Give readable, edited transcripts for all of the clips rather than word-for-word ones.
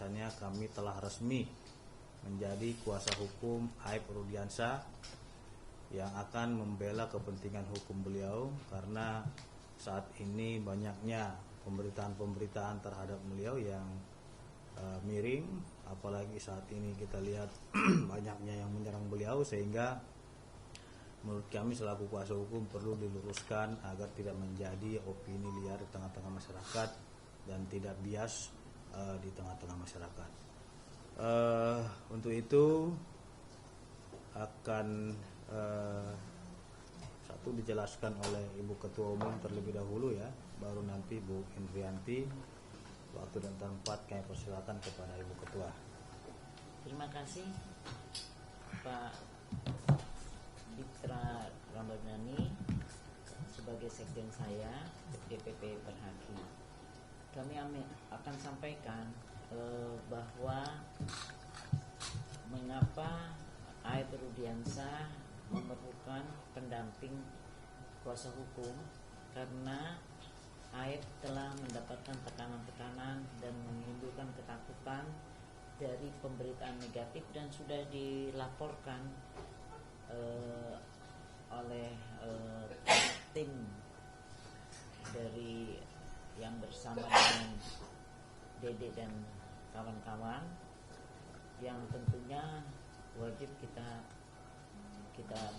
bahwasannya kami telah resmi menjadi kuasa hukum Aib Rudiansyah yang akan membela kepentingan hukum beliau, karena saat ini banyaknya pemberitaan-pemberitaan terhadap beliau yang miring, apalagi saat ini kita lihat banyaknya yang menyerang beliau, sehingga menurut kami selaku kuasa hukum perlu diluruskan agar tidak menjadi opini liar di tengah-tengah masyarakat dan tidak bias di tengah-tengah masyarakat. Untuk itu akan satu dijelaskan oleh Ibu Ketua Umum terlebih dahulu ya, baru nanti Bu Indrianti. Waktu dan tempat kami persilakan kepada Ibu Ketua. Terima kasih Pak Ditra Ramadhani sebagai sekjen saya DPP Perhati. Kami akan sampaikan bahwa mengapa Aib Rudiansyah memerlukan pendamping kuasa hukum, karena Aib telah mendapatkan tekanan-tekanan dan menimbulkan ketakutan dari pemberitaan negatif dan sudah dilaporkan oleh tim dari yang bersama dengan Dede dan kawan-kawan, yang tentunya wajib kita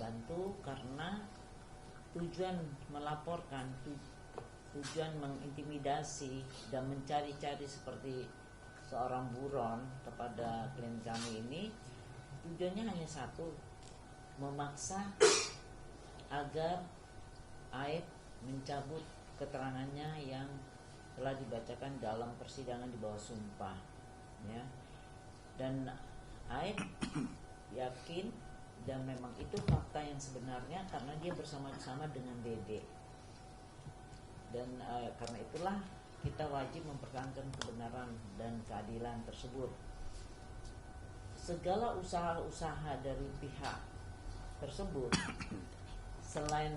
bantu, karena tujuan melaporkan, tujuan mengintimidasi dan mencari-cari seperti seorang buron kepada klien kami ini, tujuannya hanya satu, memaksa agar Aib mencabut keterangannya yang telah dibacakan dalam persidangan di bawah sumpah ya. Dan Aib yakin dan memang itu fakta yang sebenarnya, karena dia bersama-sama dengan Dede. Dan karena itulah kita wajib mempertahankan kebenaran dan keadilan tersebut. Segala usaha-usaha dari pihak tersebut, selain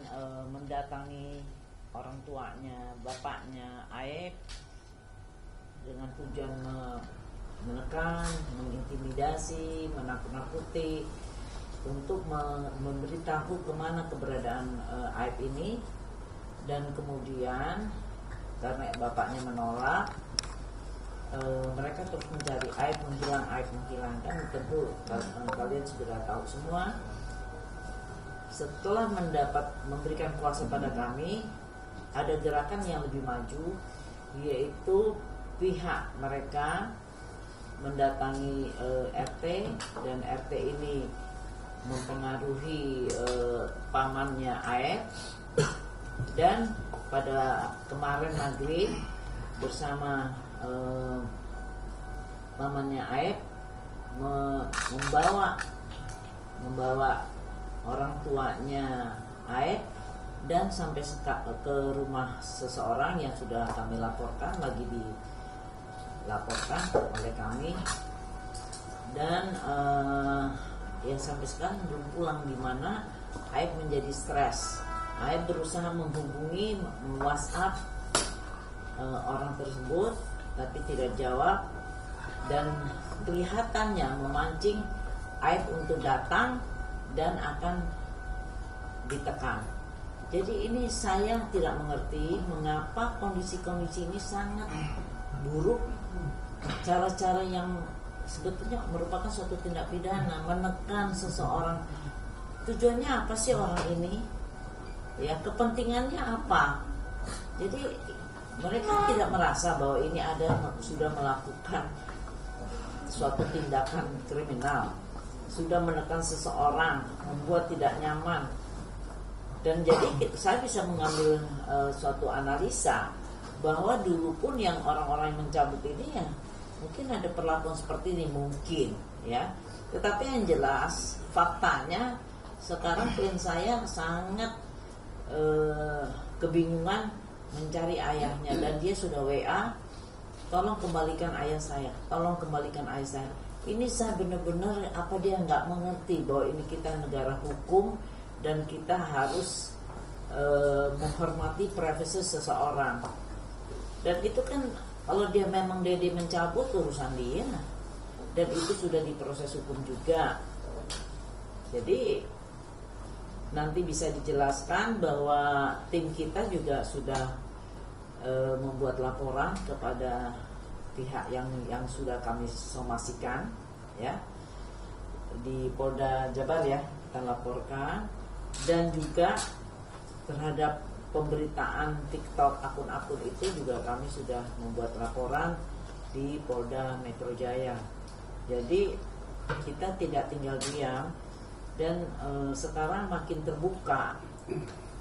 mendatangi orang tuanya, bapaknya Aib dengan tujuan menekan, mengintimidasi, menakut-nakuti untuk memberitahu kemana keberadaan Aib ini. Dan kemudian karena bapaknya menolak, mereka terus mencari Aib menghilang, Aib menghilang. Kan tentu kalian sudah tahu semua. Setelah memberikan kuasa pada kami, ada gerakan yang lebih maju, yaitu pihak mereka mendatangi RT, dan RT ini mempengaruhi pamannya Aib. Dan pada kemarin maghrib bersama pamannya Aib membawa orang tuanya Aib dan sampai ke rumah seseorang yang sudah kami laporkan, lagi dilaporkan oleh kami, dan yang sampai sekarang belum pulang, di mana Aib menjadi stres. Aib berusaha menghubungi WhatsApp orang tersebut, tapi tidak jawab, dan kelihatannya memancing Aib untuk datang dan akan ditekan. Jadi ini saya tidak mengerti mengapa kondisi-kondisi ini sangat buruk, cara-cara yang sebetulnya merupakan suatu tindak pidana, menekan seseorang. Tujuannya apa sih orang ini? Ya, kepentingannya apa? Jadi mereka tidak merasa bahwa ini sudah melakukan suatu tindakan kriminal, sudah menekan seseorang, membuat tidak nyaman. Dan jadi saya bisa mengambil suatu analisa bahwa dulu pun yang orang-orang yang mencabut ini ya mungkin ada perlakuan seperti ini, mungkin ya. Tetapi yang jelas faktanya sekarang klien saya sangat kebingungan mencari ayahnya, dan dia sudah WA, tolong kembalikan ayah saya, tolong kembalikan ayah saya. Ini saya benar-benar apa dia nggak mengerti bahwa ini kita negara hukum dan kita harus menghormati privasi seseorang. Dan itu kan Kalau dia memang Dede mencabut, urusan dia, dan itu sudah diproses hukum juga. Jadi nanti bisa dijelaskan bahwa tim kita juga sudah membuat laporan kepada pihak yang sudah kami somasikan, ya, di Polda Jabar, ya, kita laporkan. Dan juga terhadap pemberitaan TikTok akun-akun itu juga kami sudah membuat laporan di Polda Metro Jaya. Jadi kita tidak tinggal diam, dan sekarang makin terbuka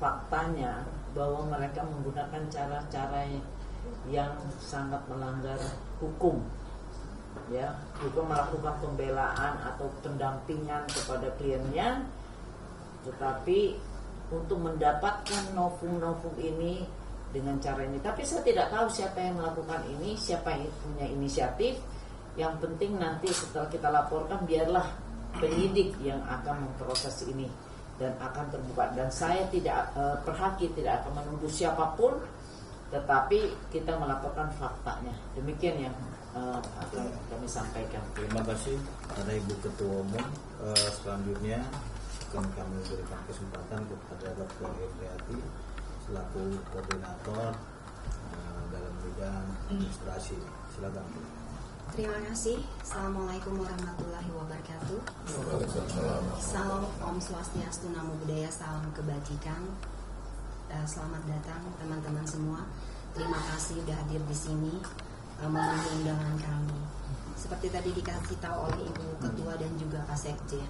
faktanya bahwa mereka menggunakan cara-cara yang sangat melanggar hukum, ya, juga melakukan pembelaan atau pendampingan kepada kliennya, tetapi untuk mendapatkan novum-novum ini dengan cara ini. Tapi saya tidak tahu siapa yang melakukan ini, siapa yang punya inisiatif. Yang penting nanti setelah kita laporkan, biarlah penyidik yang akan memproses ini dan akan terbuka. Dan saya tidak Perhaki tidak akan menuduh siapapun, tetapi kita melaporkan faktanya. Demikian yang akan kami sampaikan. Terima kasih pada Ibu Ketua Umum. Selanjutnya akan kami berikan kesempatan kepada Dr. Efriati selaku koordinator dalam bidang administrasi. Silakan. Terima kasih. Assalamualaikum warahmatullahi wabarakatuh. Salam Om Swastiastu, Namo Buddhaya, salam kebajikan. Selamat datang teman-teman semua. Terima kasih sudah hadir di sini memenuhi undangan kami. Seperti tadi dikasih tahu oleh Ibu Ketua dan juga Pak Sekjen,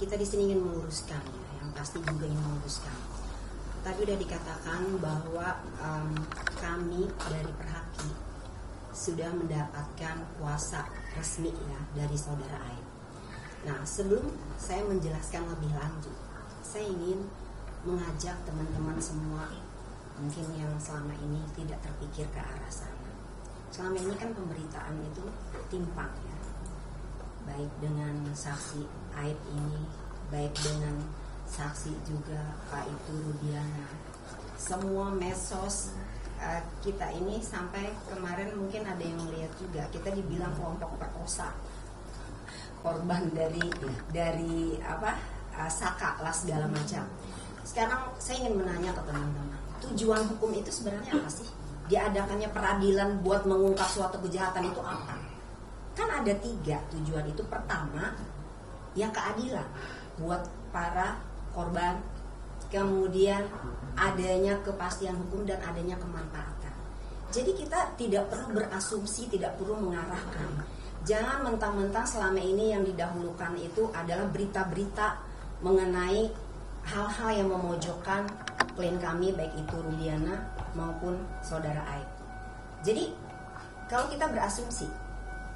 kita di sini ingin meluruskan, ya, yang pasti juga ingin meluruskan. Tadi sudah dikatakan bahwa kami dari Perhaki sudah mendapatkan kuasa resmi, ya, dari saudara Aib. Nah, sebelum saya menjelaskan lebih lanjut, saya ingin mengajak teman-teman semua mungkin yang selama ini tidak terpikir ke arah sana. Selama ini kan pemberitaan itu timpang, ya, baik dengan saksi Aib ini, baik dengan saksi juga Pak Itu Rudiana. Semua medsos kita ini sampai kemarin mungkin ada yang melihat juga, kita dibilang kelompok perkosa, korban dari Saka lah segala macam. Sekarang saya ingin menanya ke teman-teman, tujuan hukum itu sebenarnya apa sih? Diadakannya peradilan buat mengungkap suatu kejahatan itu apa? Kan ada 3 tujuan itu. Pertama, yang keadilan buat para korban, kemudian adanya kepastian hukum dan adanya kemanfaatan. Jadi kita tidak perlu berasumsi, tidak perlu mengarahkan. Jangan mentang-mentang selama ini yang didahulukan itu adalah berita-berita mengenai hal-hal yang memojokkan klien kami, baik itu Rudiana maupun saudara Aib. Jadi kalau kita berasumsi,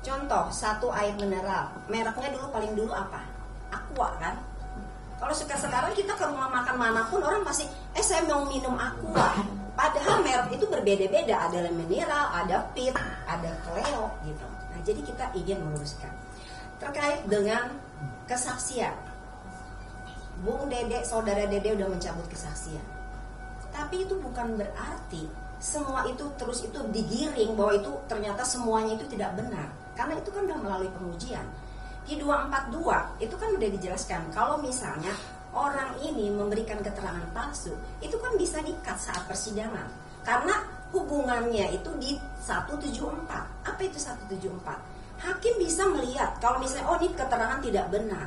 contoh satu air mineral, mereknya paling dulu apa? Aqua, kan? Kalau sekarang kita ke rumah makan manapun orang pasti, saya mau minum Aqua. Padahal merek itu berbeda-beda, ada mineral, ada pit, ada Cleo gitu. Nah, jadi kita ingin meluruskan terkait dengan kesaksian. Bung Dede, saudara Dede udah mencabut kesaksian. Tapi itu bukan berarti semua itu terus itu digiring bahwa itu ternyata semuanya itu tidak benar. Karena itu kan udah melalui pengujian. Di 242 itu kan udah dijelaskan kalau misalnya orang ini memberikan keterangan palsu, itu kan bisa di-cut saat persidangan. Karena hubungannya itu di 174. Apa itu 174? Hakim bisa melihat kalau misalnya ini keterangan tidak benar.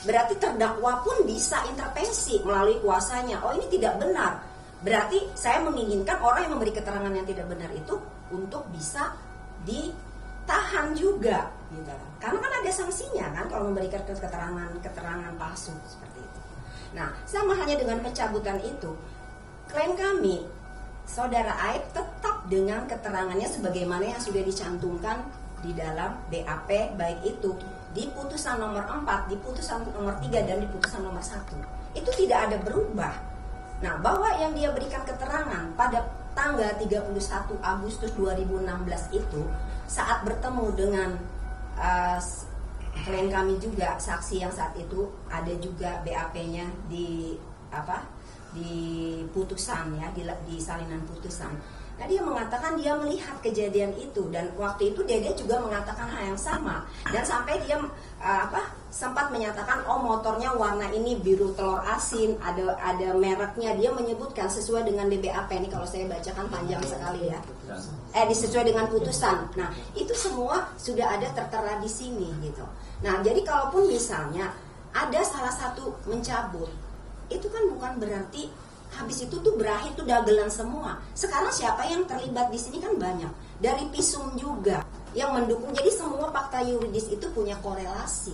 Berarti terdakwa pun bisa intervensi melalui kuasanya. Ini tidak benar. Berarti saya menginginkan orang yang memberi keterangan yang tidak benar itu untuk bisa ditahan juga, gitu. Karena kan ada sanksinya kan kalau memberikan keterangan palsu seperti itu. Nah, sama hanya dengan pencabutan itu, klaim kami saudara Aib tetap dengan keterangannya sebagaimana yang sudah dicantumkan di dalam BAP, baik itu di putusan nomor 4, di putusan nomor 3 dan di putusan nomor 1. Itu tidak ada berubah. Nah, bahwa yang dia berikan keterangan pada tanggal 31 Agustus 2016 itu saat bertemu dengan klien kami juga, saksi yang saat itu ada juga BAP-nya di putusan, ya, di salinan putusan. Nah, dia mengatakan dia melihat kejadian itu, dan waktu itu Dede juga mengatakan hal yang sama, dan sampai dia sempat menyatakan, oh motornya warna ini biru telur asin, ada mereknya, dia menyebutkan sesuai dengan DBAP. Ini kalau saya bacakan panjang sekali ya, sesuai dengan putusan. Nah, itu semua sudah ada tertera di sini gitu. Nah, jadi kalaupun misalnya ada salah satu mencabut, itu kan bukan berarti habis itu tuh berakhir tuh dagelan semua. Sekarang siapa yang terlibat di sini kan banyak. Dari Pisum juga yang mendukung. Jadi semua fakta yuridis itu punya korelasi,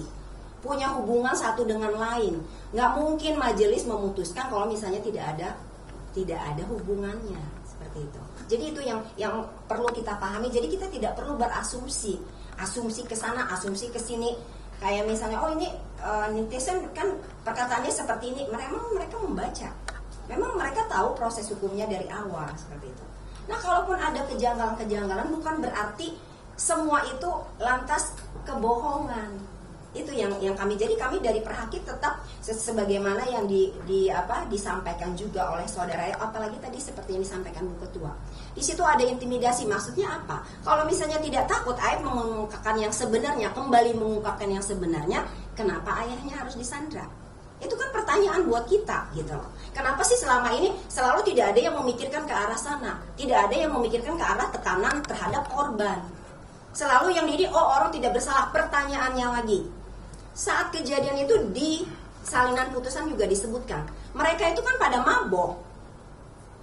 punya hubungan satu dengan lain. Nggak mungkin majelis memutuskan kalau misalnya tidak ada hubungannya seperti itu. Jadi itu yang perlu kita pahami. Jadi kita tidak perlu berasumsi, asumsi ke sana, asumsi ke sini. Kayak misalnya, oh ini netizen kan perkataannya seperti ini. Mereka membaca. Memang mereka tahu proses hukumnya dari awal seperti itu. Nah, kalaupun ada kejanggalan-kejanggalan, bukan berarti semua itu lantas kebohongan. Itu yang kami. Jadi kami dari Perhaki tetap sebagaimana yang disampaikan juga oleh saudara, apalagi tadi seperti yang disampaikan Bu Ketua. Di situ ada intimidasi. Maksudnya apa? Kalau misalnya tidak takut Aib mengungkapkan yang sebenarnya, kembali mengungkapkan yang sebenarnya, kenapa ayahnya harus disandra? Itu kan pertanyaan buat kita gitu loh. Kenapa sih selama ini selalu tidak ada yang memikirkan ke arah sana? Tidak ada yang memikirkan ke arah tekanan terhadap korban. Selalu yang ini, oh orang tidak bersalah. Pertanyaannya lagi, saat kejadian itu di salinan putusan juga disebutkan, mereka itu kan pada mabok.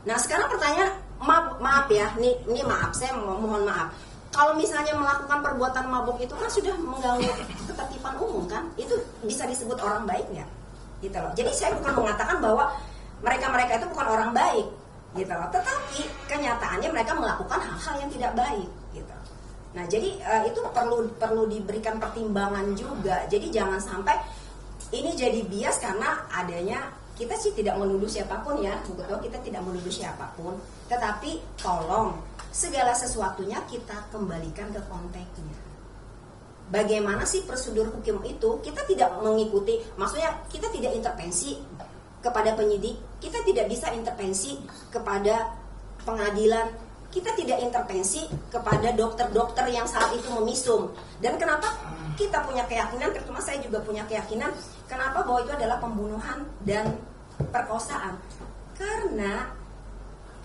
Nah sekarang pertanyaan, maaf ya, ini maaf, saya mohon maaf. Kalau misalnya melakukan perbuatan mabok itu kan sudah mengganggu ketertiban umum kan? Itu bisa disebut orang baik nggak? Gitu loh. Jadi saya bukan mengatakan bahwa mereka itu bukan orang baik, gitu loh. Tetapi kenyataannya mereka melakukan hal-hal yang tidak baik, gitu. Nah, jadi itu perlu diberikan pertimbangan juga. Jadi jangan sampai ini jadi bias karena adanya, kita sih tidak menuduh siapapun ya, betul, kita tidak menuduh siapapun. Tetapi tolong segala sesuatunya kita kembalikan ke konteksnya. Bagaimana sih prosedur hukum itu? Kita tidak mengikuti, maksudnya kita tidak intervensi kepada penyidik, kita tidak bisa intervensi kepada pengadilan, kita tidak intervensi kepada dokter-dokter yang saat itu memisum. Dan kenapa kita punya keyakinan, terutama saya juga punya keyakinan, kenapa bahwa itu adalah pembunuhan dan perkosaan? Karena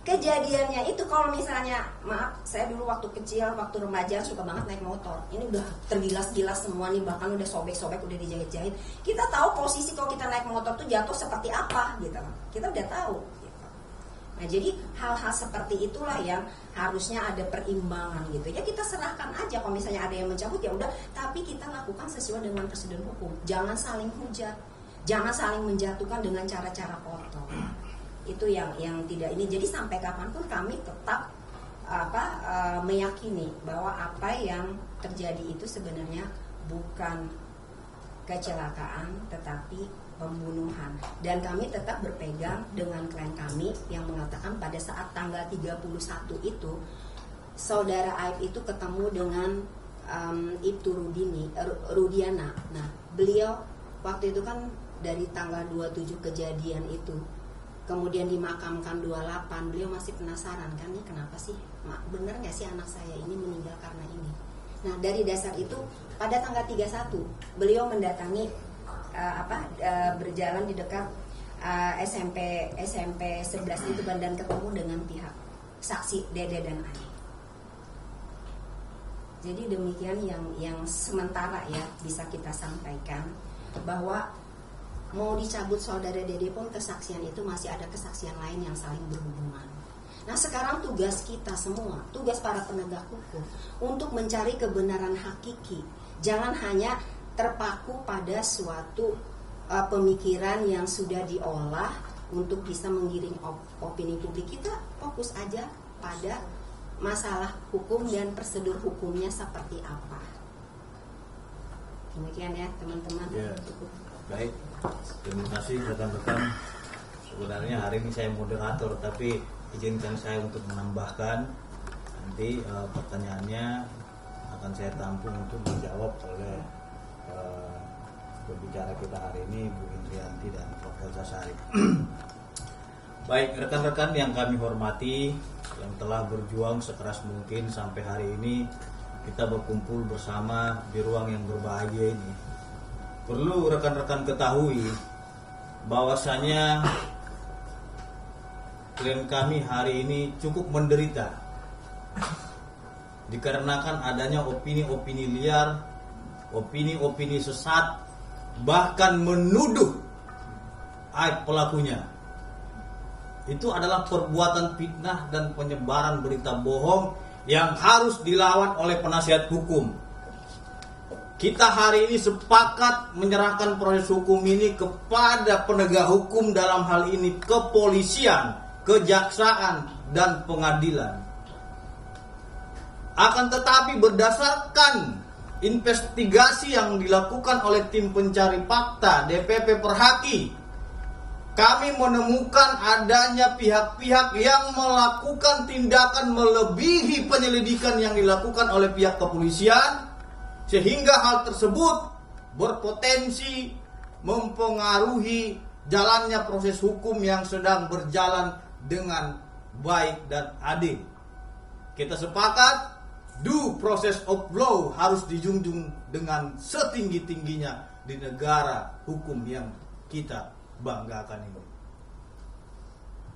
kejadiannya itu, kalau misalnya, maaf, saya dulu waktu kecil, waktu remaja suka banget naik motor. Ini udah tergilas-gilas semua nih, bahkan udah sobek-sobek, udah dijahit-jahit. Kita tahu posisi kalau kita naik motor tuh jatuh seperti apa gitu. Kita udah tahu gitu. Nah, jadi hal-hal seperti itulah yang harusnya ada perimbangan gitu. Ya kita serahkan aja kalau misalnya ada yang mencabut ya udah, tapi kita lakukan sesuai dengan prosedur hukum. Jangan saling hujat, jangan saling menjatuhkan dengan cara-cara kotor. Itu yang tidak ini. Jadi sampai kapanpun kami tetap meyakini bahwa apa yang terjadi itu sebenarnya bukan kecelakaan tetapi pembunuhan. Dan kami tetap berpegang dengan klien kami yang mengatakan pada saat tanggal 31 itu saudara Aib itu ketemu dengan Ibtu Rudiana. Nah, beliau waktu itu kan dari tanggal 27 kejadian itu kemudian dimakamkan 28, beliau masih penasaran kan, nih kenapa sih, bener nggak sih anak saya ini meninggal karena ini. Nah, dari dasar itu pada tanggal 31 beliau mendatangi berjalan di dekat SMP 11 itu dan ketemu dengan pihak saksi Dede dan Ani. Jadi demikian yang sementara ya bisa kita sampaikan, bahwa mau dicabut saudara Dede pun kesaksian itu masih ada kesaksian lain yang saling berhubungan. Nah sekarang tugas kita semua, tugas para penegak hukum untuk mencari kebenaran hakiki. Jangan hanya terpaku pada suatu pemikiran yang sudah diolah untuk bisa menggiring opini publik. Kita fokus aja pada masalah hukum dan prosedur hukumnya seperti apa. Demikian ya teman-teman. Ya, baik. Terima kasih rekan-rekan. Sebenarnya hari ini saya moderator, tapi izinkan saya untuk menambahkan. Nanti pertanyaannya akan saya tampung untuk dijawab oleh pembicara kita hari ini, Bu Indrianti dan Prof. Elsa Sarif. Baik rekan-rekan yang kami hormati, yang telah berjuang sekeras mungkin sampai hari ini kita berkumpul bersama di ruang yang berbahagia ini. Perlu rekan-rekan ketahui bahwasanya klien kami hari ini cukup menderita dikarenakan adanya opini-opini liar, opini-opini sesat, bahkan menuduh aib pelakunya. Itu adalah perbuatan fitnah dan penyebaran berita bohong yang harus dilawan oleh penasihat hukum. Kita hari ini sepakat menyerahkan proses hukum ini kepada penegak hukum, dalam hal ini kepolisian, kejaksaan, dan pengadilan. Akan tetapi berdasarkan investigasi yang dilakukan oleh tim pencari fakta DPP Perhaki, kami menemukan adanya pihak-pihak yang melakukan tindakan melebihi penyelidikan yang dilakukan oleh pihak kepolisian, sehingga hal tersebut berpotensi mempengaruhi jalannya proses hukum yang sedang berjalan dengan baik dan adil. Kita sepakat due process of law harus dijunjung dengan setinggi-tingginya di negara hukum yang kita banggakan ini.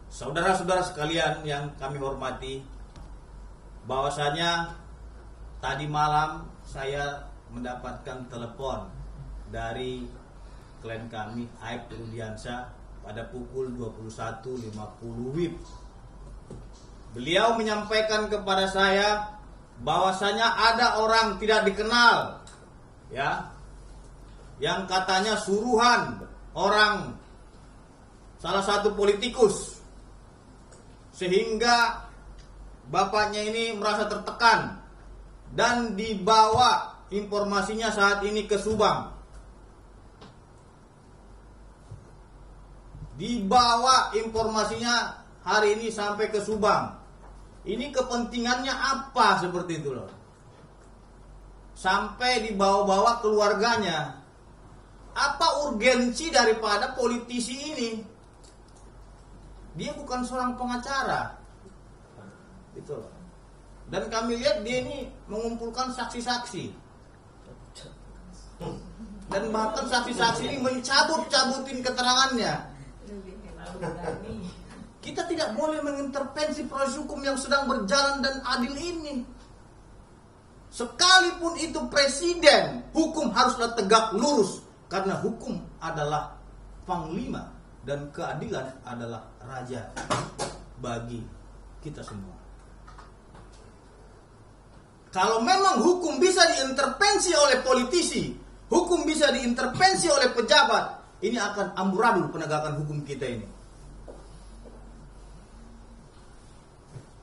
Saudara-saudara sekalian yang kami hormati, bahwasanya tadi malam saya mendapatkan telepon dari klien kami Aib Rudiansyah pada pukul 21.50 WIB. Beliau menyampaikan kepada saya bahwasanya ada orang tidak dikenal, ya, yang katanya suruhan orang salah satu politikus, sehingga bapaknya ini merasa tertekan dan dibawa informasinya saat ini ke Subang. Dibawa informasinya hari ini sampai ke Subang. Ini kepentingannya apa seperti itu loh? Sampai dibawa-bawa keluarganya. Apa urgensi daripada politisi ini? Dia bukan seorang pengacara, gitu loh. Dan kami lihat dia ini mengumpulkan saksi-saksi, dan bahkan saksi-saksi ini mencabut-cabutin keterangannya. Kita tidak boleh mengintervensi proses hukum yang sedang berjalan dan adil ini. Sekalipun itu presiden, hukum haruslah tegak lurus, karena hukum adalah panglima dan keadilan adalah raja bagi kita semua. Kalau memang hukum bisa diintervensi oleh politisi, hukum bisa diintervensi oleh pejabat, ini akan amburadul penegakan hukum kita ini.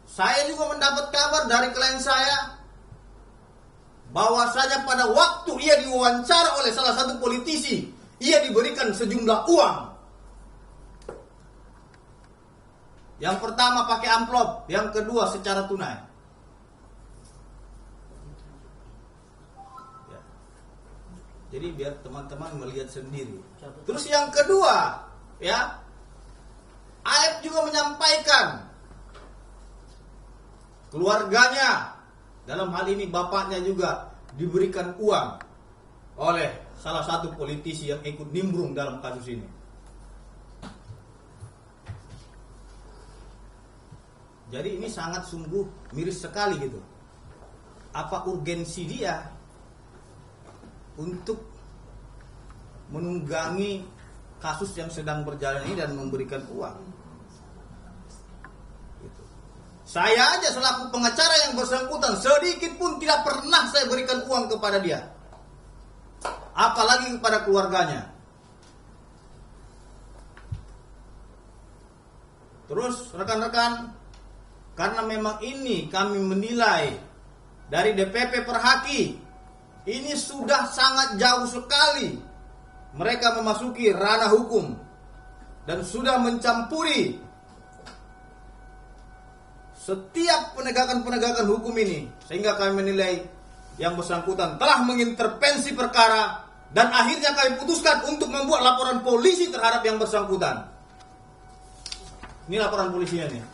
Saya juga mendapat kabar dari klien saya bahwasanya pada waktu ia diwawancara oleh salah satu politisi, ia diberikan sejumlah uang. Yang pertama pakai amplop, yang kedua secara tunai. Ya. Jadi biar teman-teman melihat sendiri. Terus yang kedua, ya, Aib juga menyampaikan keluarganya, dalam hal ini bapaknya juga diberikan uang oleh salah satu politisi yang ikut nimbrung dalam kasus ini. Jadi ini sangat sungguh miris sekali gitu. Apa urgensi dia untuk menunggangi kasus yang sedang berjalan ini dan memberikan uang? Gitu. Saya aja selaku pengacara yang bersangkutan sedikit pun tidak pernah saya berikan uang kepada dia, apalagi kepada keluarganya. Terus rekan-rekan, karena memang ini kami menilai dari DPP Perhaki, ini sudah sangat jauh sekali mereka memasuki ranah hukum dan sudah mencampuri setiap penegakan-penegakan hukum ini, sehingga kami menilai yang bersangkutan telah mengintervensi perkara dan akhirnya kami putuskan untuk membuat laporan polisi terhadap yang bersangkutan. Ini laporan polisinya nih.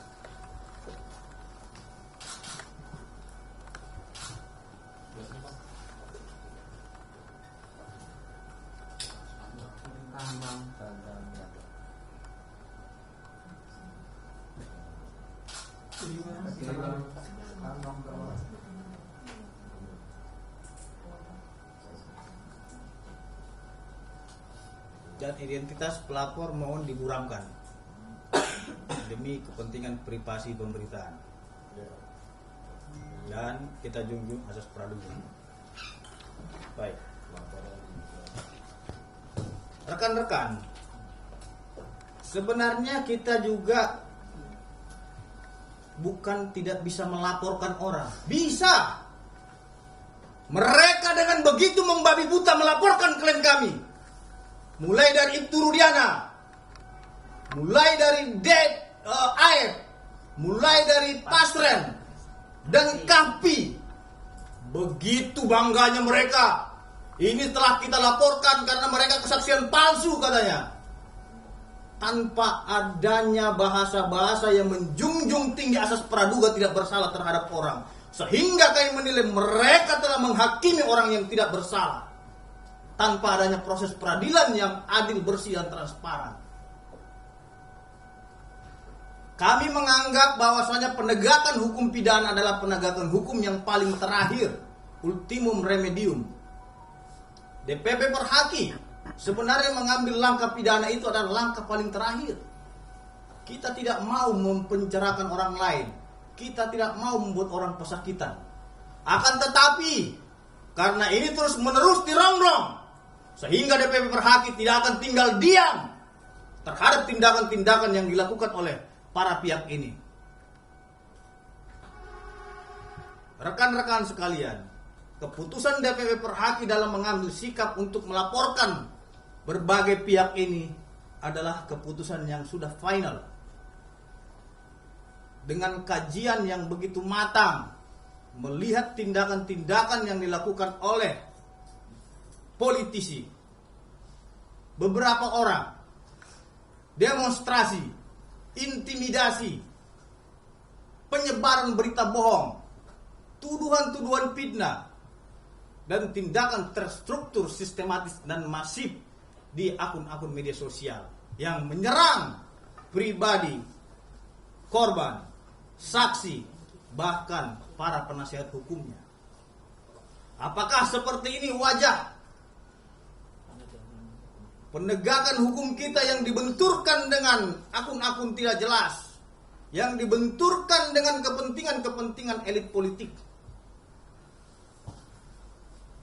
Dan identitas pelapor mohon diburamkan demi kepentingan privasi pemberitaan. Dan kita junjung asas praduga. Baik. Rekan-rekan, sebenarnya kita juga bukan tidak bisa melaporkan orang. Bisa. Mereka dengan begitu membabi buta melaporkan klien kami. Mulai dari Ibtu Rudiana, mulai dari Aep, mulai dari Pasren dan Kapi. Begitu bangganya mereka. Ini telah kita laporkan karena mereka kesaksian palsu katanya. Tanpa adanya bahasa-bahasa yang menjunjung tinggi asas praduga tidak bersalah terhadap orang. Sehingga kami menilai mereka telah menghakimi orang yang tidak bersalah. Tanpa adanya proses peradilan yang adil, bersih, dan transparan. Kami menganggap bahwasanya penegakan hukum pidana adalah penegakan hukum yang paling terakhir, ultimum remedium. DPP Perhaki sebenarnya mengambil langkah pidana itu adalah langkah paling terakhir. Kita tidak mau mempenjarakan orang lain. Kita tidak mau membuat orang pesakitan. Akan tetapi, karena ini terus menerus dirongrong, sehingga DPP Perhaki tidak akan tinggal diam terhadap tindakan-tindakan yang dilakukan oleh para pihak ini. Rekan-rekan sekalian, keputusan DPP Perhaki dalam mengambil sikap untuk melaporkan berbagai pihak ini adalah keputusan yang sudah final. Dengan kajian yang begitu matang, melihat tindakan-tindakan yang dilakukan oleh politisi, beberapa orang, demonstrasi, intimidasi, penyebaran berita bohong, tuduhan-tuduhan fitnah, dan tindakan terstruktur, sistematis, dan masif di akun-akun media sosial yang menyerang pribadi, korban, saksi, bahkan para penasihat hukumnya. Apakah seperti ini wajah penegakan hukum kita yang dibenturkan dengan akun-akun tidak jelas, yang dibenturkan dengan kepentingan-kepentingan elit politik?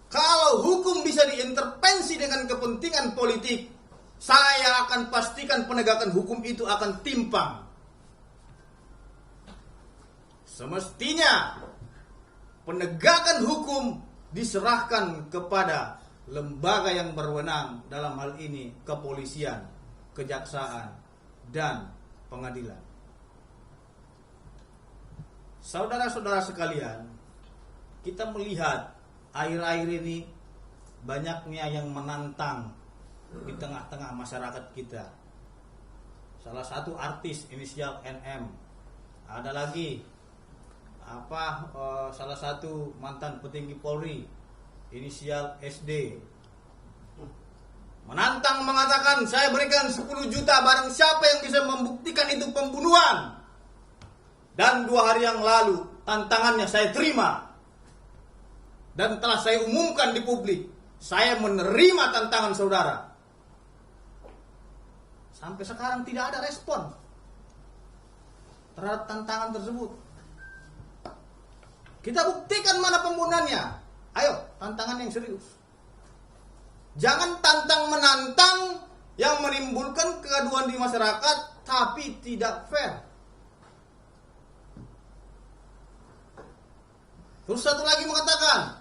Kalau hukum bisa diintervensi dengan kepentingan politik, saya akan pastikan penegakan hukum itu akan timpang. Semestinya penegakan hukum diserahkan kepada lembaga yang berwenang, dalam hal ini kepolisian, kejaksaan, dan pengadilan. Saudara-saudara sekalian, kita melihat akhir-akhir ini banyaknya yang menantang di tengah-tengah masyarakat kita. Salah satu artis inisial NM, ada lagi salah satu mantan petinggi Polri inisial SD, menantang mengatakan, saya berikan 10 juta barang siapa yang bisa membuktikan itu pembunuhan. Dan 2 hari yang lalu tantangannya saya terima, dan telah saya umumkan di publik, saya menerima tantangan saudara. Sampai sekarang tidak ada respon terhadap tantangan tersebut. Kita buktikan mana pembunuhannya. Ayo, tantangan yang serius. Jangan tantang-menantang yang menimbulkan kegaduhan di masyarakat tapi tidak fair. Terus satu lagi mengatakan,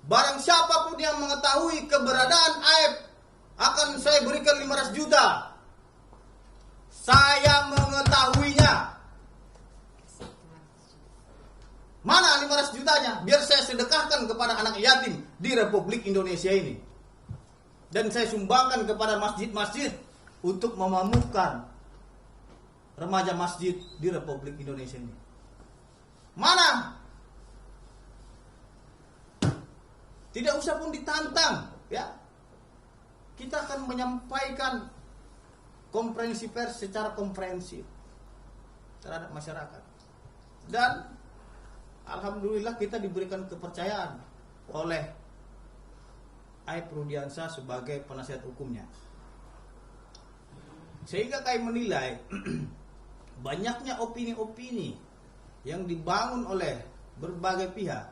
barang siapapun yang mengetahui keberadaan Aep akan saya berikan 500 juta. Saya mengetahuinya. Mana 500 jutanya? Biar saya sedekahkan kepada anak yatim di Republik Indonesia ini. Dan saya sumbangkan kepada masjid-masjid untuk memamukkan remaja masjid di Republik Indonesia ini. Mana? Tidak usah pun ditantang, ya. Kita akan menyampaikan konferensi pers secara komprehensif terhadap masyarakat. Dan alhamdulillah kita diberikan kepercayaan oleh Aib Rudiansyah sebagai penasihat hukumnya. Sehingga kami menilai banyaknya opini-opini yang dibangun oleh berbagai pihak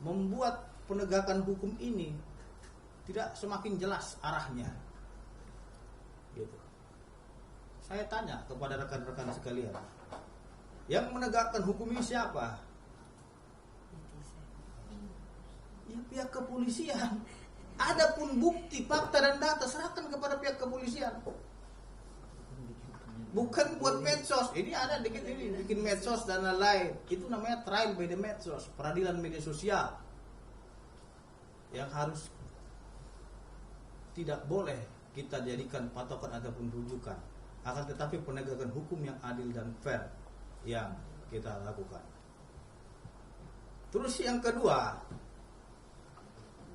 membuat penegakan hukum ini tidak semakin jelas arahnya. Gitu. Saya tanya kepada rekan-rekan sekalian, yang menegakkan hukum ini siapa? Ya pihak kepolisian. Adapun bukti, fakta dan data serahkan kepada pihak kepolisian. Bukan buat medsos. Ini ada dikit ini bikin medsos dan lain-lain. Itu namanya trial by the medsos, peradilan media sosial. Yang harus tidak boleh kita jadikan patokan ataupun rujukan. Akan tetapi penegakan hukum yang adil dan fair yang kita lakukan. Terus yang kedua,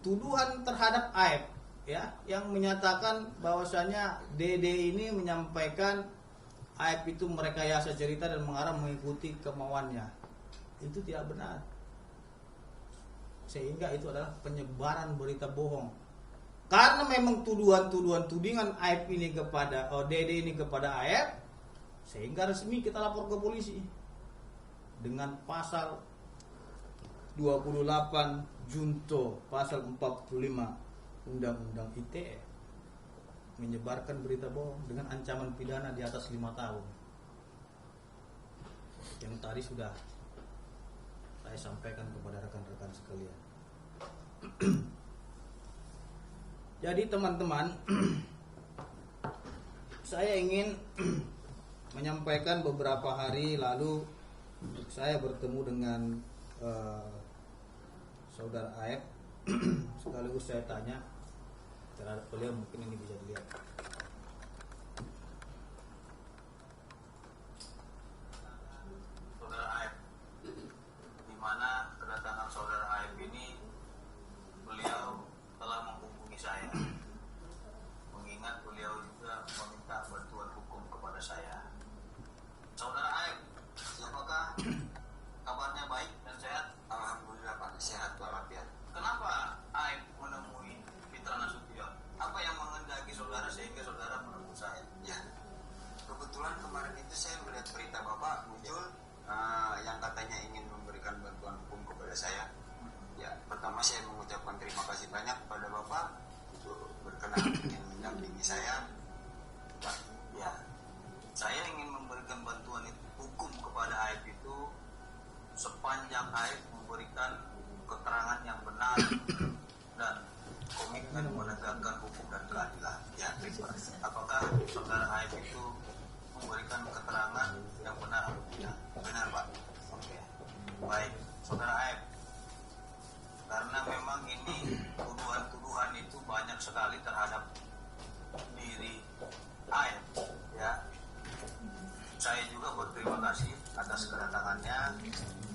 tuduhan terhadap Aib, ya, yang menyatakan bahwasanya Dede ini menyampaikan Aib itu merekayasa cerita dan mengarah mengikuti kemauannya. Itu tidak benar. Sehingga itu adalah penyebaran berita bohong. Karena memang tuduhan-tuduhan tudingan Aib ini kepada Dede ini kepada Aib, sehingga resmi kita lapor ke polisi dengan pasal 28 junto pasal 45 Undang-Undang ITE, menyebarkan berita bohong dengan ancaman pidana di atas 5 tahun. Yang tadi sudah saya sampaikan kepada rekan-rekan sekalian. Jadi teman-teman, saya ingin menyampaikan beberapa hari lalu saya bertemu dengan saudara Aib. Sekaligus saya tanya terhadap beliau, mungkin ini bisa dilihat. Saudara Aib, di mana kedatangan saudara Aib ini, beliau telah menghubungi saya, mengingat beliau juga meminta bantuan hukum kepada saya. Saudara Aib, apakah kabarnya baik dan sehat? Alhamdulillah Pak, sehat walafiat. Kenapa Aib menemui Fitra Nasution? Apa yang menghendaki saudara sehingga saudara menemui saya? Ya, kebetulan kemarin itu saya melihat berita Bapak muncul yang katanya ingin memberikan bantuan hukum kepada saya. Ya, pertama saya mengucapkan terima kasih banyak kepada Bapak untuk berkenan ingin mendampingi saya. Pak, ya, saya ingin memberikan bantuan hukum kepada Aib itu sepanjang Aib memberikan keterangan yang benar dan komitmen menegakkan hukum dan keadilan. Ya, apakah saudara Aib itu memberikan keterangan yang benar atau tidak? Benar Pak. Oke, baik, saudara Aib. Karena memang ini tuduhan-tuduhan itu banyak sekali terhadap diri Aib, ya. Saya juga berterima kasih atas kedatangannya.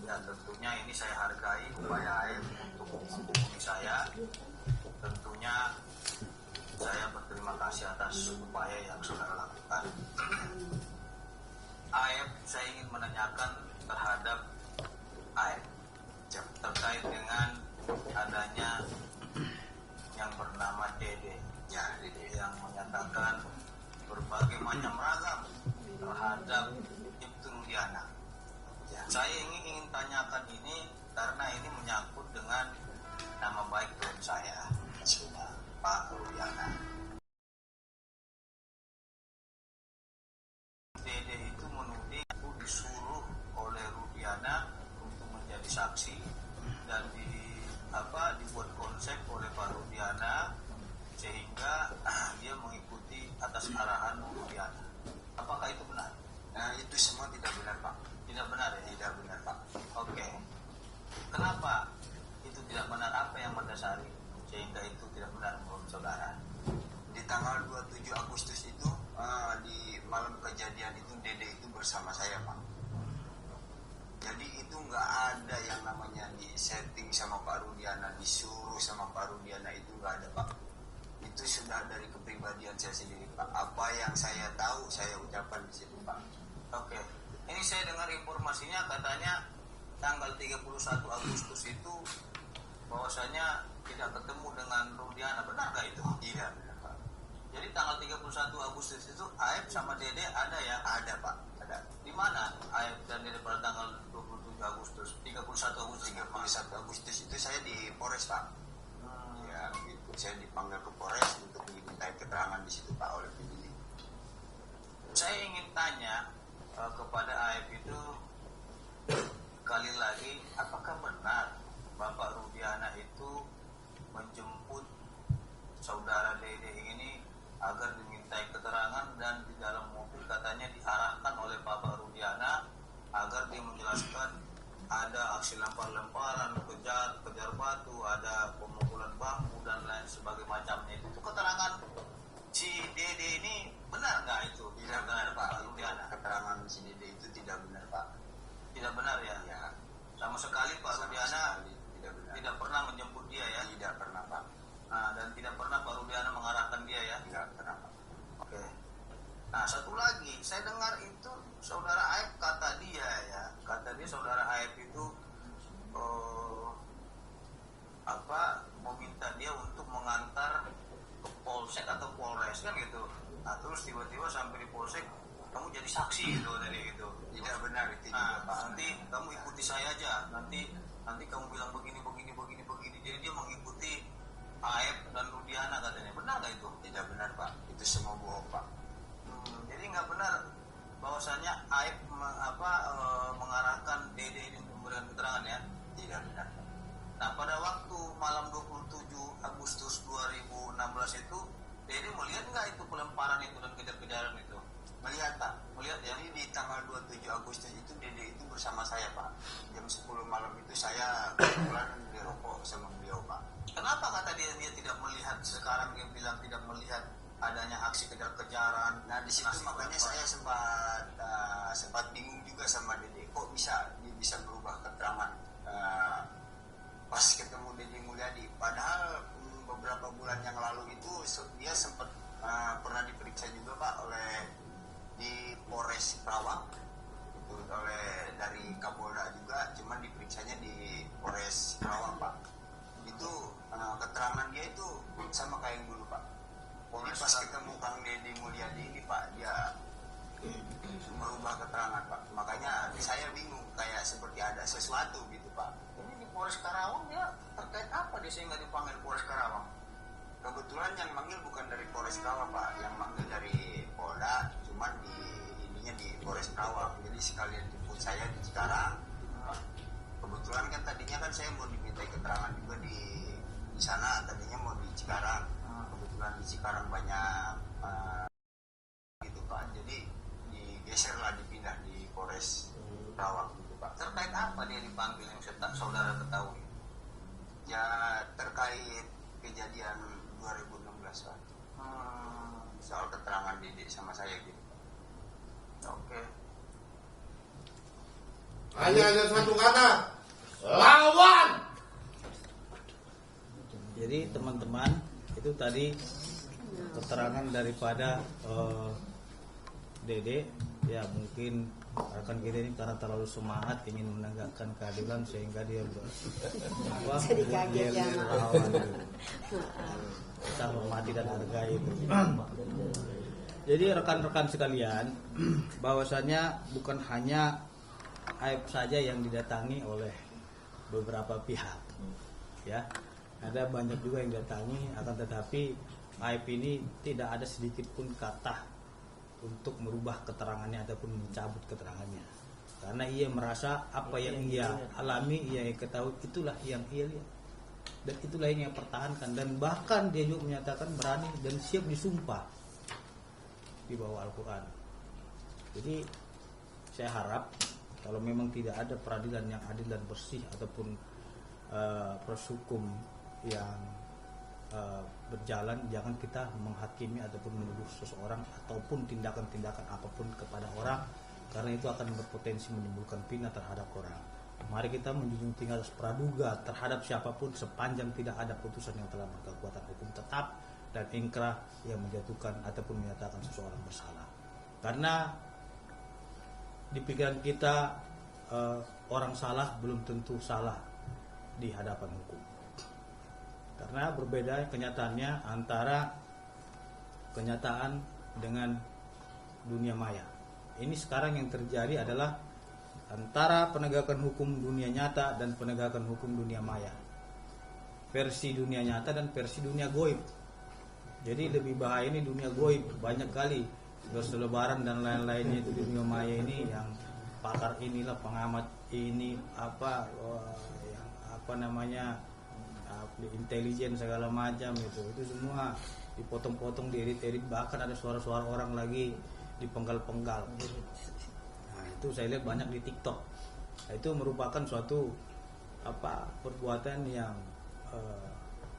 Ya, tentunya ini saya hargai upaya Aib untuk menghubungi saya. Tentunya saya berterima kasih atas upaya yang saudara lakukan. Aib, saya ingin menanyakan terhadap Aib terkait dengan adanya yang bernama Dede, ya, Dede yang menyatakan berbagai macam ragam terhadap Ibtu Rudiana. Ya, saya ingin tanyakan ini karena ini menyangkut dengan nama baik klien saya, Pak Rudiana. Dede itu menuding aku disuruh oleh Rudiana untuk menjadi saksi dan dibuat konsep oleh Pak Rudiana sehingga dia mengikuti atas arahan Rudiana. Apakah itu benar? Nah, itu semua tidak benar Pak. Tidak benar ya? Tidak benar Pak. Oke. Kenapa itu tidak benar? Apa yang mendasari sehingga itu tidak benar menurut saudara? Di tanggal 27 Agustus itu di malam kejadian itu Dede itu bersama saya Pak. Jadi itu nggak ada yang namanya di setting sama Pak Rudiana, disuruh sama Pak Rudiana, itu nggak ada Pak. Itu sudah dari kepribadian saya sendiri Pak. Apa yang saya tahu saya ucapkan di situ Pak. Oke. Ini saya dengar informasinya katanya tanggal 31 Agustus itu bahwasanya tidak ketemu dengan Rudiana, benar nggak itu? Tidak, benar Pak. Jadi tanggal 31 Agustus itu Aib sama Dede ada ya? Ada Pak, ada. Di mana Aib dan Dede pada tanggal 27 Agustus, 31 Agustus? 31 Agustus itu saya di Polres Pak. Ya, gitu. Saya dipanggil ke Polres untuk dimintai keterangan di situ Pak oleh penyidik. Saya ingin tanya kepada Aib itu sekali lagi, apakah benar Bapak Rudiana itu menjemput saudara Dede ini agar dimintai keterangan, dan di dalam mobil katanya diarahkan oleh Bapak Rudiana agar dia menjelaskan ada aksi lempar-lemparan, kejar batu, ada pemukulan bambu dan lain sebagainya macamnya. Itu keterangan si Dede ini benar nggak itu? Tidak benar Pak. Rudiana. Keterangan si Dede itu tidak benar Pak. Tidak benar ya? Ya. Sama sekali Pak Rudiana tidak benar. tidak pernah menjemput dia ya? Tidak pernah Pak. Nah, dan tidak pernah Pak Rudiana mengarahkan dia ya? Tidak pernah Pak. Oke. Nah, satu lagi, saya dengar itu saudara Aib kata dia saudara Aib itu meminta dia untuk mengantar ke Polsek atau Polres kan gitu. Nah, terus tiba-tiba sampai di Polsek kamu jadi saksi gitu tadi gitu. Tidak benar itu Nah, juga Pak. nanti kamu ikuti saya aja. Nanti kamu bilang begini. Jadi dia mengikuti Aib dan Rudiana katanya. Benar nggak itu? Tidak benar Pak. Itu semua bohong Pak. Jadi nggak benar bahwasanya Aib mengarahkan Dede ini untuk memberikan keterangan ya? Tidak benar Pak. Nah, pada waktu malam 27 Agustus 2016 itu Dede melihat nggak itu pelemparan itu dan kejar-kejaran itu? Melihat Pak. Melihat ya? Jadi di tanggal 27 Agustus itu Dede itu bersama saya Pak. Jam 10 malam itu saya kebetulan di rokok sama beliau Pak. Kenapa kata dia tidak melihat? Sekarang dia bilang tidak melihat adanya aksi kejar-kejaran. Nah di situ makanya saya sempat bingung juga sama Dede. Kok dia bisa berubah keterangan pas ketemu Dede Mulyadi. Padahal beberapa bulan yang lalu itu dia sempat pernah diperiksa juga Pak di Polres Karawang. Itu oleh dari Kapolda juga, cuman diperiksanya di Polres Karawang Pak. Itu keterangan dia itu sama kayak yang dulu Pak. Jadi pas ketemu Kang Deddy Mulyadi ini Pak, dia merubah keterangan Pak. Makanya saya bingung, kayak seperti ada sesuatu gitu Pak. Ini di Polres Karawang dia terkait apa dia sehingga dipanggil Polres Karawang? Kebetulan yang manggil bukan dari Polres Karawang Pak, yang manggil dari Polda, cuman ininya di Polres Karawang. Jadi sekalian jemput saya di Cikarang gitu Pak. Kebetulan kan tadinya kan saya mau dimintai keterangan juga di sana, tadinya mau di Cikarang. Kebetulan di Cikarang banyak gitu Pak. Jadi digeser lah, dipindah di Polres Karawang gitu Pak. Terkait apa dia dipanggil yang saudara ketahui? Ya terkait kejadian 2016 Pak. Soal keterangan Dede sama saya gitu. Oke. Hanya ada satu kata, lawan. Jadi teman-teman, itu tadi keterangan daripada Dede. Ya mungkin rekan kita ini karena terlalu semangat ingin menegakkan keadilan sehingga dia Jadi kaget ya, kita hormati dan hargai itu. Jadi rekan-rekan sekalian, bahwasanya bukan hanya Aib saja yang didatangi oleh beberapa pihak, ya, ada banyak juga yang didatangi. Akan tetapi Aib ini tidak ada sedikit pun kata untuk merubah keterangannya ataupun mencabut keterangannya, karena ia merasa apa yang ia alami, ia ketahui, itulah yang ia lihat dan itulah yang ia pertahankan, dan bahkan dia juga menyatakan berani dan siap disumpah di bawah Al-Quran. Jadi saya harap kalau memang tidak ada peradilan yang adil dan bersih ataupun proses hukum yang berjalan, jangan kita menghakimi ataupun menuduh seseorang ataupun tindakan-tindakan apapun kepada orang, karena itu akan berpotensi menimbulkan fitnah terhadap orang. Mari kita menjunjung tinggi atas praduga terhadap siapapun sepanjang tidak ada putusan yang telah berkekuatan hukum tetap dan ingkrah yang menjatuhkan ataupun menyatakan seseorang bersalah. Karena di pikiran kita orang salah belum tentu salah di hadapan hukum. Karena berbeda kenyataannya antara kenyataan dengan dunia maya. Ini sekarang yang terjadi adalah antara penegakan hukum dunia nyata dan penegakan hukum dunia maya. Versi dunia nyata dan versi dunia goib. Jadi lebih bahaya ini dunia goib, banyak kali berselebaran dan lain-lainnya itu dunia maya ini yang pakar inilah, pengamat ini yang intelijen segala macam itu semua dipotong-potong, diedit-edit, bahkan ada suara-suara orang lagi dipenggal-penggal. Nah, itu saya lihat banyak di TikTok. Nah, itu merupakan suatu perbuatan yang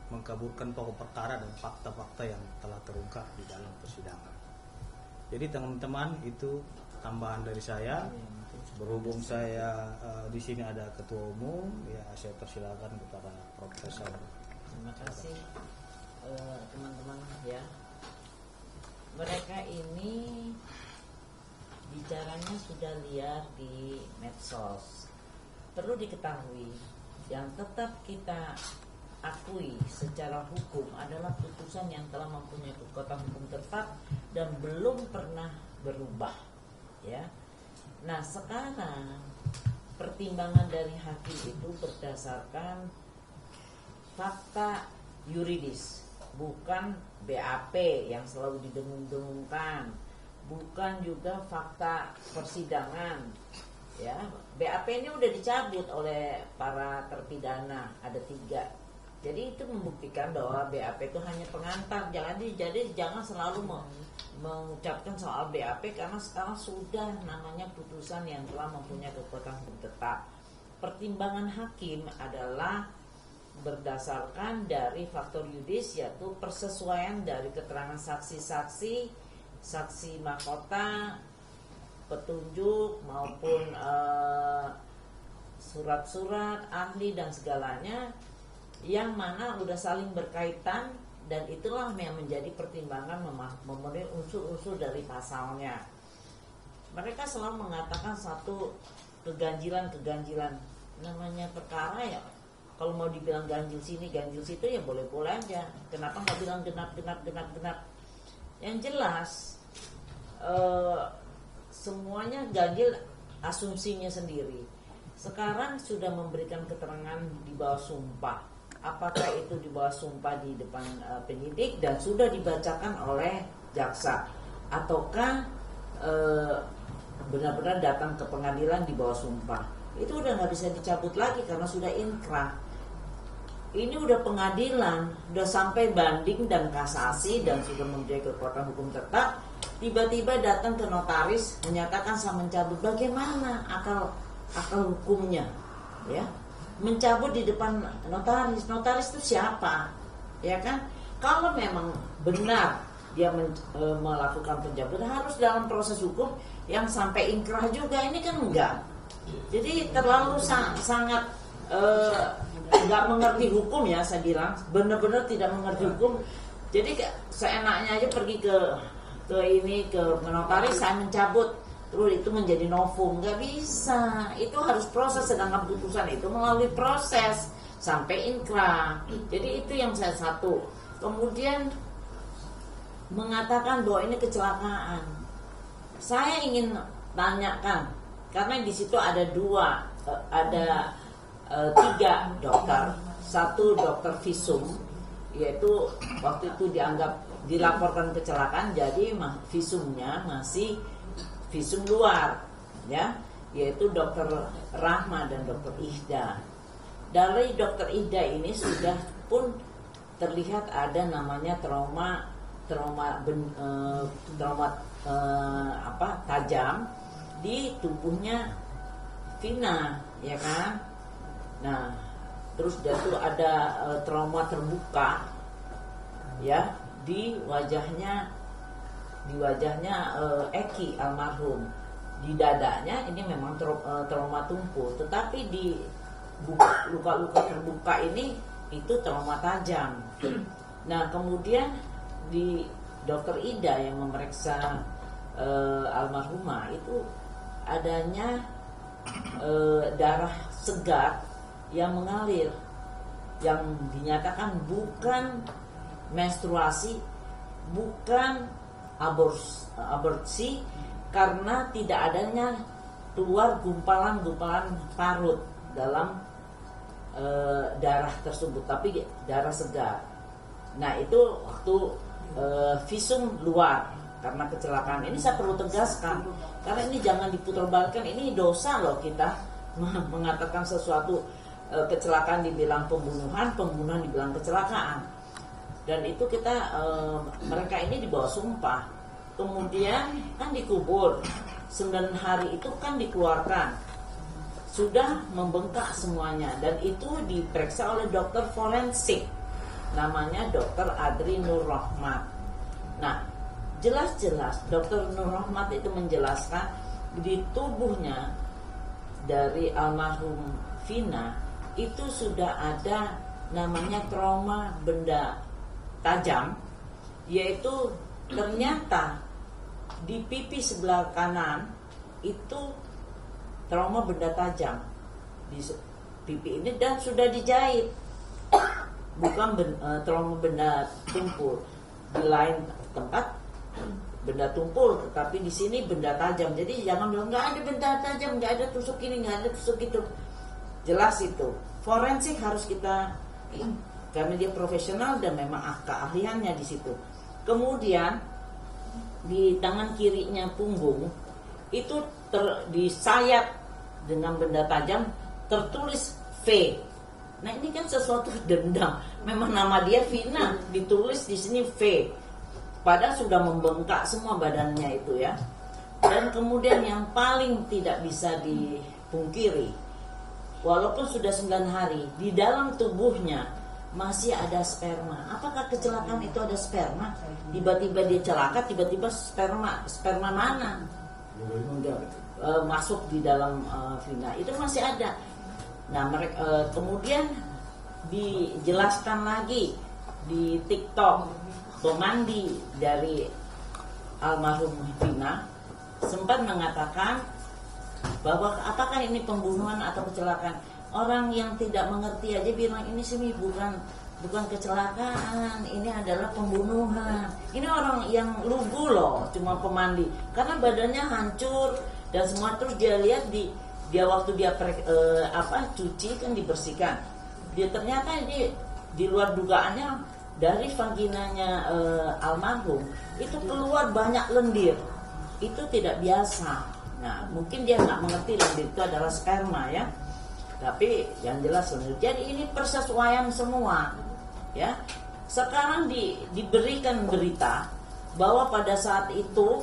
mengkaburkan pokok perkara dan fakta-fakta yang telah terungkap di dalam persidangan. Jadi teman-teman, itu tambahan dari saya. Berhubung saya di sini ada ketua umum, ya saya persilakan kepada Profesor. Terima kasih teman-teman ya. Mereka ini bicaranya sudah liar di medsos. Perlu diketahui, yang tetap kita akui secara hukum adalah putusan yang telah mempunyai kekuatan hukum tetap dan belum pernah berubah ya. Nah, sekarang pertimbangan dari hakim itu berdasarkan fakta yuridis, bukan BAP yang selalu didengung-dengungkan, bukan juga fakta persidangan ya. BAP ini udah dicabut oleh para terpidana, ada 3. Jadi itu membuktikan bahwa BAP itu hanya pengantar. Jadi jangan selalu mengucapkan soal BAP, karena sekarang sudah namanya putusan yang telah mempunyai kekuatan hukum tetap. Pertimbangan hakim adalah berdasarkan dari faktor yuridis, yaitu persesuaian dari keterangan saksi-saksi, saksi mahkota, petunjuk maupun surat-surat ahli dan segalanya, yang mana udah saling berkaitan, dan itulah yang menjadi pertimbangan memenuhi unsur-unsur dari pasalnya. Mereka selalu mengatakan satu keganjilan, namanya perkara ya. Kalau mau dibilang ganjil sini, ganjil situ ya boleh-boleh aja. Kenapa nggak bilang genap? Yang jelas semuanya ganjil asumsinya sendiri. Sekarang sudah memberikan keterangan di bawah sumpah. Apakah itu di bawah sumpah di depan penyidik dan sudah dibacakan oleh jaksa, ataukah benar-benar datang ke pengadilan di bawah sumpah? Itu udah nggak bisa dicabut lagi karena sudah inkrah. Ini udah pengadilan, udah sampai banding dan kasasi dan sudah mempunyai kekuatan hukum tetap. Tiba-tiba datang ke notaris menyatakan saya mencabut. Bagaimana akal hukumnya? Ya, mencabut di depan notaris. Notaris itu siapa? Ya kan? Kalau memang benar dia melakukan pencabutan, harus dalam proses hukum yang sampai inkrah juga. Ini kan enggak. Jadi terlalu sangat nggak mengerti hukum ya, saya bilang benar-benar tidak mengerti hukum. Jadi seenaknya aja pergi ke notaris, saya mencabut, terus itu menjadi novum. Nggak bisa, itu harus proses. Sedangkan putusan itu melalui proses sampai inkrah. Jadi itu yang saya satu. Kemudian mengatakan bahwa ini kecelakaan. Saya ingin tanyakan, karena di situ ada tiga dokter, satu dokter visum, yaitu waktu itu dilaporkan kecelakaan, jadi visumnya masih visum luar, ya, yaitu dokter Rahma dan dokter Ihda. Dari dokter Ihda ini sudah pun terlihat ada namanya trauma tajam di tubuhnya Vina, ya kan? Nah, terus itu ada trauma terbuka, ya, di wajahnya Eki almarhum. Di dadanya ini memang trauma tumpul, tetapi di luka-luka terbuka ini itu trauma tajam. Nah, kemudian di dokter Ida yang memeriksa almarhumah itu adanya darah segar yang mengalir, yang dinyatakan bukan menstruasi, bukan aborsi, karena tidak adanya keluar gumpalan-gumpalan parut dalam darah tersebut, tapi darah segar. Nah itu waktu visum luar karena kecelakaan. Ini saya perlu tegaskan, karena ini jangan diputarbalikkan. Ini dosa loh kita mengatakan sesuatu kecelakaan dibilang pembunuhan, pembunuhan dibilang kecelakaan. Dan itu kita mereka ini dibawa sumpah, kemudian kan dikubur 9 hari itu kan dikeluarkan, sudah membengkak semuanya, dan itu diperiksa oleh dokter forensik namanya Dokter Adri Nur Rahmat. Nah jelas-jelas Dokter Nur Rahmat itu menjelaskan di tubuhnya dari almarhum Vina itu sudah ada namanya trauma benda tajam, yaitu ternyata di pipi sebelah kanan itu trauma benda tajam di pipi ini, dan sudah dijahit, bukan trauma benda tumpul. Di lain tempat benda tumpul, tetapi di sini benda tajam. Jadi jangan bilang nggak ada benda tajam, nggak ada tusuk ini, nggak ada tusuk itu. Jelas itu forensik harus kita, karena dia profesional dan memang keahliannya di situ. Kemudian di tangan kirinya punggung itu disayat dengan benda tajam, tertulis V. Nah ini kan sesuatu dendam. Memang nama dia Vina, ditulis di sini V. Padahal sudah membengkak semua badannya itu ya. Dan kemudian yang paling tidak bisa dipungkiri, walaupun sudah 9 hari, di dalam tubuhnya masih ada sperma. Apakah kecelakaan itu ada sperma? Tiba-tiba dia celaka, tiba-tiba sperma mana masuk di dalam Vina itu masih ada. Nah mereka kemudian dijelaskan lagi di TikTok, pemandi dari almarhum Vina sempat mengatakan bahwa apakah ini pembunuhan atau kecelakaan. Orang yang tidak mengerti aja bilang ini sih bukan kecelakaan, ini adalah pembunuhan. Ini orang yang lugu loh, cuma pemandi, karena badannya hancur dan semua. Terus dia lihat dia waktu dia cuci kan dibersihkan, dia ternyata ini di luar dugaannya dari vaginanya almarhum itu keluar banyak lendir. Itu tidak biasa. Nah mungkin dia nggak mengerti lendir itu adalah sperma ya. Tapi yang jelas lendir. Jadi ini persesuaian semua ya. Sekarang diberikan berita bahwa pada saat itu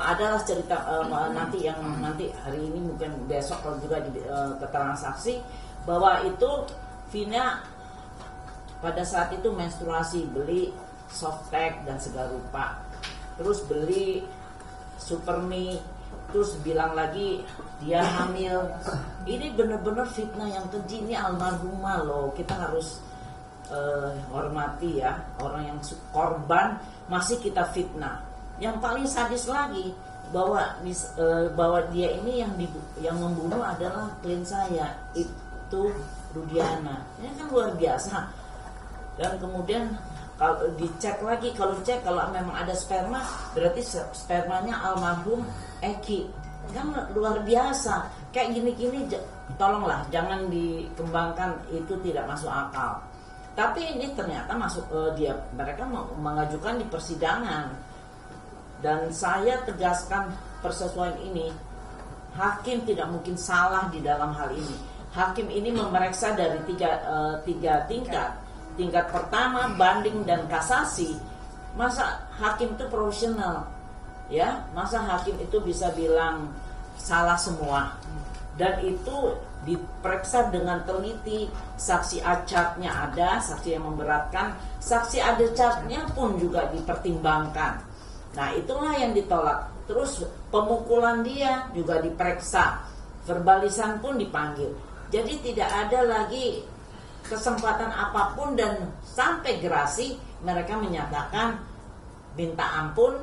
adalah cerita nanti hari ini mungkin besok kalau juga di keterangan saksi bahwa itu Vina pada saat itu menstruasi, beli softtek dan segala rupa, terus beli supermi, terus bilang lagi dia hamil. Ini benar-benar fitnah yang keji. Ini almarhumah loh, kita harus hormati ya. Orang yang korban masih kita fitnah. Yang paling sadis lagi bahwa dia ini yang membunuh adalah klien saya, itu Rudiana. Ini kan luar biasa. Dan kemudian kalau dicek lagi, kalau memang ada sperma, berarti spermanya almarhum Eki. Kan luar biasa. Kayak gini-gini tolonglah jangan dikembangkan, itu tidak masuk akal. Tapi ini ternyata mereka mengajukan di persidangan. Dan saya tegaskan persesuaian ini, hakim tidak mungkin salah di dalam hal ini. Hakim ini memeriksa dari tiga tingkat. Tingkat pertama, banding dan kasasi. Masa hakim itu profesional? Ya, masa hakim itu bisa bilang salah semua? Dan itu diperiksa dengan teliti. Saksi acatnya ada, saksi yang memberatkan, saksi adecatnya pun juga dipertimbangkan. Nah itulah yang ditolak. Terus pemukulan dia juga diperiksa, verbalisan pun dipanggil. Jadi tidak ada lagi kesempatan apapun, dan sampai gerasi mereka menyatakan minta ampun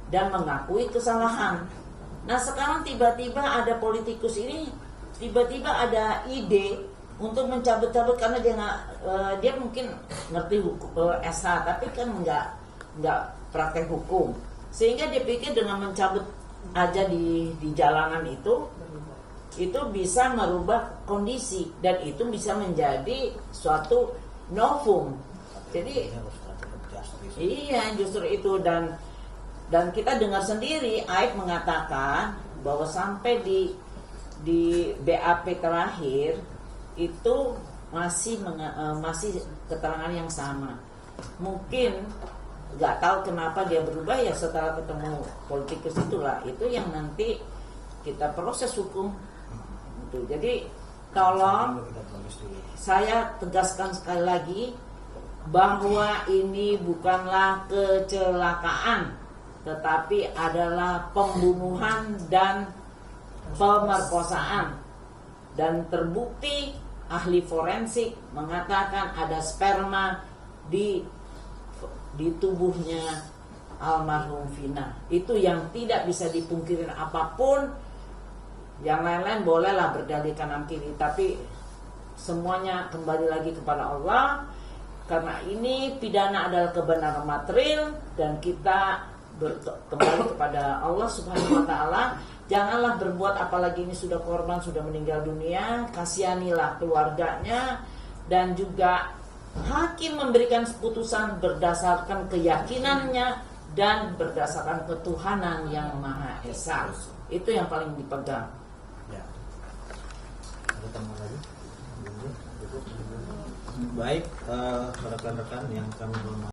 dan mengakui kesalahan. Nah sekarang tiba-tiba ada politikus ini tiba-tiba ada ide untuk mencabut-cabut karena dia mungkin ngerti hukum S1 tapi kan nggak praktek hukum, sehingga dia pikir dengan mencabut aja di jalanan itu bisa merubah kondisi dan itu bisa menjadi suatu novum. Jadi iya justru itu, dan kita dengar sendiri Aib mengatakan bahwa sampai di BAP terakhir itu masih keterangan yang sama. Mungkin nggak tahu kenapa dia berubah ya setelah ketemu politikus itulah, itu yang nanti kita proses hukum. Jadi tolong saya tegaskan sekali lagi bahwa ini bukanlah kecelakaan, tetapi adalah pembunuhan dan pemerkosaan, dan terbukti ahli forensik mengatakan ada sperma di tubuhnya almarhum Vina. Itu yang tidak bisa dipungkirin apapun. Yang lain-lain bolehlah berdalih kanan kiri, tapi semuanya kembali lagi kepada Allah, karena ini pidana adalah kebenaran material dan kita kembali kepada Allah Subhanahu wa taala. Janganlah berbuat, apalagi ini sudah korban, sudah meninggal dunia, kasihanilah keluarganya, dan juga hakim memberikan keputusan berdasarkan keyakinannya dan berdasarkan ketuhanan yang Maha Esa. Itu yang paling dipegang. Ya. Ada tambahan lagi? Baik, rekan-rekan yang kami hormati.